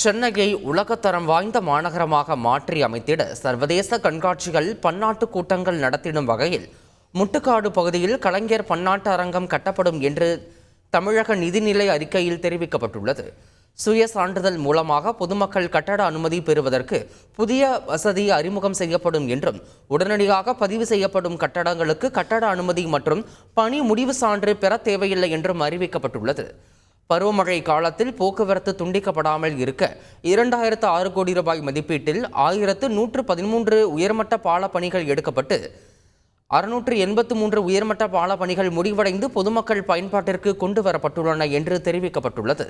சென்னையை உலகத்தரம் வாய்ந்த மாநகரமாக மாற்றி அமைத்திட சர்வதேச கண்காட்சிகள் பன்னாட்டு கூட்டங்கள் நடத்திடும் வகையில் முட்டுக்காடு பகுதியில் கலைஞர் பன்னாட்டு அரங்கம் கட்டப்படும் என்று தமிழக நிதிநிலை அறிக்கையில் தெரிவிக்கப்பட்டுள்ளது. சுய சான்றிதழ் மூலமாக பொதுமக்கள் கட்டட அனுமதி பெறுவதற்கு புதிய வசதி அறிமுகம் செய்யப்படும் என்றும் உடனடியாக பதிவு செய்யப்படும் கட்டடங்களுக்கு கட்டட அனுமதி மற்றும் பணி முடிவு சான்று பெற தேவையில்லை என்றும் அறிவிக்கப்பட்டுள்ளது. பருவமழை காலத்தில் போக்குவரத்து துண்டிக்கப்படாமல் இருக்க 2006 கோடி ரூபாய் மதிப்பீட்டில் 1113 உயர்மட்ட பால பணிகள் எடுக்கப்பட்டு 683 உயர்மட்ட பால பணிகள் முடிவடைந்து பொதுமக்கள் பயன்பாட்டிற்கு கொண்டு வரப்பட்டுள்ளன என்று தெரிவிக்கப்பட்டுள்ளது.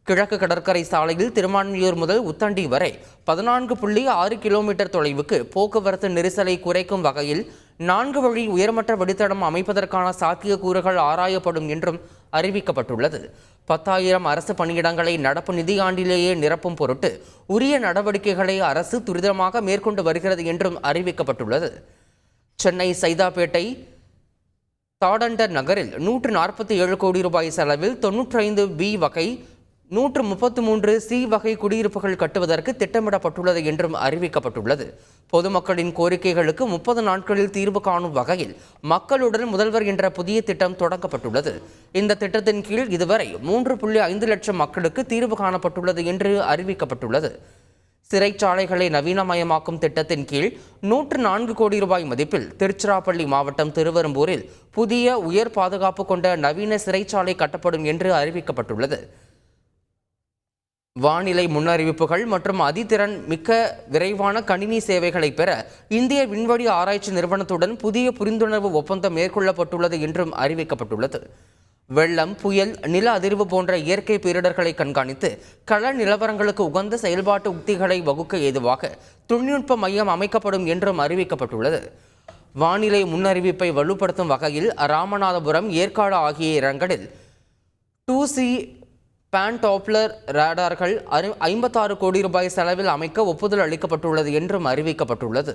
கிழக்கு கடற்கரை சாலையில் திருமான்மியூர் முதல் உத்தண்டி வரை 14.6 கிலோமீட்டர் தொலைவுக்கு போக்குவரத்து நெரிசலை குறைக்கும் வகையில் 4 வழி உயர்மட்ட வழித்தடம் அமைப்பதற்கான சாத்தியக்கூறுகள் ஆராயப்படும் என்றும் அறிவிக்கப்பட்டுள்ளது. 10,000 அரசு பணியிடங்களை நடப்பு நிதியாண்டிலேயே நிரப்பும் பொருட்டு உரிய நடவடிக்கைகளை அரசு துரிதமாக மேற்கொண்டு வருகிறது என்றும் அறிவிக்கப்பட்டுள்ளது. சென்னை சைதாப்பேட்டை தாடண்டர் நகரில் 147 கோடி ரூபாய் செலவில் 95 பி வகை 133 சி வகை குடியிருப்புகள் கட்டுவதற்கு திட்டமிடப்பட்டுள்ளது என்றும் அறிவிக்கப்பட்டுள்ளது. பொதுமக்களின் கோரிக்கைகளுக்கு 30 நாட்களில் தீர்வு காணும் வகையில் மக்களுடன் முதல்வர் என்ற புதிய திட்டம் தொடங்கப்பட்டுள்ளது. இந்த திட்டத்தின் கீழ் இதுவரை 3.5 லட்சம் மக்களுக்கு தீர்வு காணப்பட்டுள்ளது என்று அறிவிக்கப்பட்டுள்ளது. சிறைச்சாலைகளை நவீனமயமாக்கும் திட்டத்தின் கீழ் 104 கோடி ரூபாய் மதிப்பில் திருச்சிராப்பள்ளி மாவட்டம் திருவெரும்பூரில் புதிய உயர் பாதுகாப்பு கொண்ட நவீன சிறைச்சாலை கட்டப்படும் என்று அறிவிக்கப்பட்டுள்ளது. வானிலை முன்னறிவிப்புகள் மற்றும் அதிதிறன் மிக்க விரைவான கணினி சேவைகளை பெற இந்திய விண்வெளி ஆராய்ச்சி நிறுவனத்துடன் புதிய புரிந்துணர்வு ஒப்பந்தம் மேற்கொள்ளப்பட்டுள்ளது என்றும் அறிவிக்கப்பட்டுள்ளது. வெள்ளம், புயல், நில அதிர்வு போன்ற இயற்கை பேரிடர்களை கண்காணித்து கள நிலவரங்களுக்கு உகந்த செயல்பாட்டு உத்திகளை வகுக்க ஏதுவாக தொழில்நுட்ப மையம் அமைக்கப்படும் என்றும் அறிவிக்கப்பட்டுள்ளது. வானிலை முன்னறிவிப்பை வலுப்படுத்தும் வகையில் ராமநாதபுரம், ஏற்காடு ஆகிய இடங்களில் 2C பேன்டாப்லர் ரேடார்கள் 56 கோடி ரூபாய் செலவில் அமைக்க ஒப்புதல் அளிக்கப்பட்டுள்ளது என்றும் அறிவிக்கப்பட்டுள்ளது.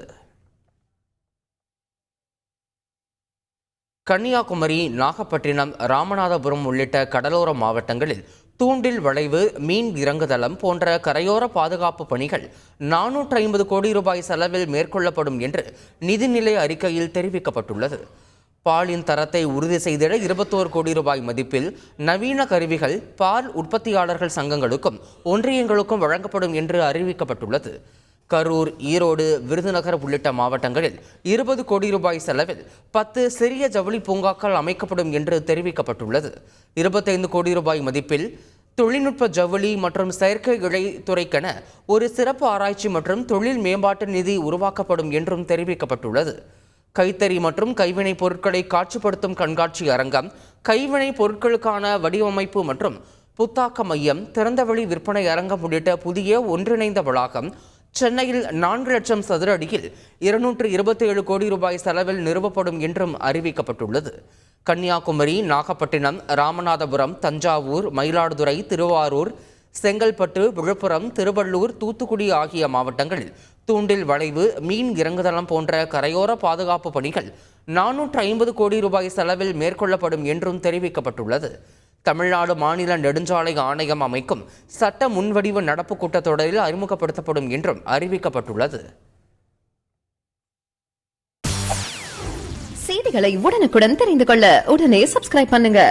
கன்னியாகுமரி, நாகப்பட்டினம், ராமநாதபுரம் உள்ளிட்ட கடலோர மாவட்டங்களில் தூண்டில் வளைவு, மீன் இறங்குதளம் போன்ற கரையோர பாதுகாப்பு பணிகள் 450 கோடி ரூபாய் செலவில் மேற்கொள்ளப்படும் என்று நிதிநிலை அறிக்கையில் தெரிவிக்கப்பட்டுள்ளது. பாலின் தரத்தை உறுதி செய்திட 21 கோடி ரூபாய் மதிப்பில் நவீன கருவிகள் பால் உற்பத்தியாளர்கள் சங்கங்களுக்கும் ஒன்றியங்களுக்கும் வழங்கப்படும் என்று அறிவிக்கப்பட்டுள்ளது. கரூர், ஈரோடு, விருதுநகர் உள்ளிட்ட மாவட்டங்களில் 20 கோடி ரூபாய் செலவில் 10 சிறிய ஜவுளி பூங்காக்கள் அமைக்கப்படும் என்று தெரிவிக்கப்பட்டுள்ளது. 25 கோடி ரூபாய் மதிப்பில் தொழில்நுட்ப ஜவுளி மற்றும் செயற்கை இழை துறைக்கென ஒரு சிறப்பு ஆராய்ச்சி மற்றும் தொழில் மேம்பாட்டு நிதி உருவாக்கப்படும் என்றும் தெரிவிக்கப்பட்டுள்ளது. கைத்தறி மற்றும் கைவினை பொருட்களை காட்சிப்படுத்தும் கண்காட்சி அரங்கம், கைவினை பொருட்களுக்கான வடிவமைப்பு மற்றும் புத்தாக்க மையம், திறந்தவெளி விற்பனை அரங்கம் உள்ளிட்ட புதிய ஒன்றிணைந்த வளாகம் சென்னையில் 4 லட்சம் சதுர அடியில் 227 கோடி ரூபாய் செலவில் நிறுவப்படும் என்றும் அறிவிக்கப்பட்டுள்ளது. கன்னியாகுமரி, நாகப்பட்டினம், ராமநாதபுரம், தஞ்சாவூர், மயிலாடுதுறை, திருவாரூர், செங்கல்பட்டு, விழுப்புரம், திருவள்ளூர், தூத்துக்குடி ஆகிய மாவட்டங்களில் தூண்டில் வளைவு, மீன் இறங்குதளம் போன்ற கரையோர பாதுகாப்பு பணிகள் 450 கோடி ரூபாய் செலவில் மேற்கொள்ளப்படும் என்றும் தெரிவிக்கப்பட்டுள்ளது. தமிழ்நாடு மாநில நெடுஞ்சாலை ஆணையம் அமைக்கும் சட்ட முன்வடிவு நடப்பு கூட்டத்தொடரில் அறிமுகப்படுத்தப்படும் என்றும் அறிவிக்கப்பட்டுள்ளது. செய்திகளை உடனுக்குடன் தெரிந்து கொள்ள உடனே சப்ஸ்கிரைப் பண்ணுங்க.